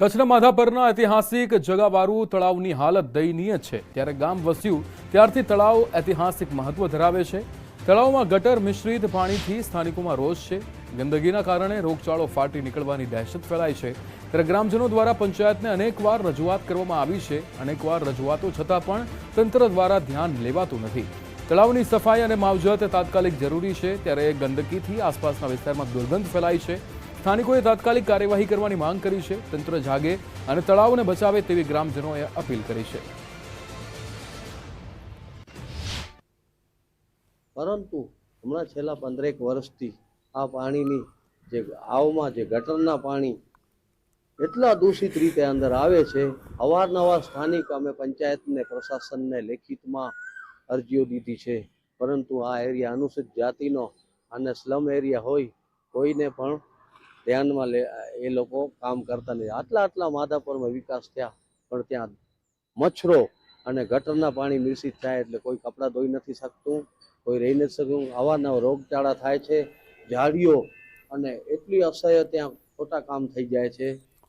કચ્છના માધાપરના ઐતિહાસિક જગાવારુ તળાવની હાલત દયનીય છે। ત્યારે ગામ વસ્યું ત્યારથી તળાવ ઐતિહાસિક મહત્વ ધરાવે છે। તળાવમાં ગટર મિશ્રિત પાણીથી સ્થાનિકોમાં રોષ છે। ગંદકીના કારણે રોગચાળો ફાટી નીકળવાની દહેશત ફેલાઈ છે। ત્યારે ગ્રામજનો દ્વારા પંચાયતને અનેકવાર રજૂઆત કરવામાં આવી છે। અનેકવાર રજૂઆતો છતાં પણ તંત્ર દ્વારા ધ્યાન લેવાતું નથી। તળાવની સફાઈ અને માવજત તાત્કાલિક જરૂરી છે। ત્યારે ગંદકીથી આસપાસના વિસ્તારમાં દુર્ગંધ ફેલાઈ છે। સ્થાનિકોએ તાત્કાલિક કાર્યવાહી કરવાની માંગ કરી છે। તંત્ર જાગે અને તળાવને બચાવે તેવી ગ્રામજનોએ અપીલ કરી છે। પરંતુ હમણાં છેલ્લા 15 વર્ષથી આ પાણીની જે આવમાં જે ગટરના પાણી એટલા દૂષિત રીતે અંદર આવે છે। અવારનવાર સ્થાનિક અમે પંચાયતને પ્રશાસનને લેખિતમાં અરજીઓ દીધી છે, પરંતુ આ એરિયા અનુસૂચિત જાતિનો અને સ્લમ એરિયા હોય કોઈને પણ ધ્યાનમાં એ લોકો કામ કરતા નથી। આટલા માધાપરમાં વિકાસ થયા પણ ત્યાં મચ્છરો અને ગટરના પાણી મિશ્રિત થાય એટલે કોઈ કપડાં ધોઈ નથી શકતું, કોઈ રહી નથી શકતું। અવારનવાર રોગચાળા થાય છે, ઝાડીઓ અને એટલી અસહ્ય ત્યાં ખોટા કામ થઈ જાય છે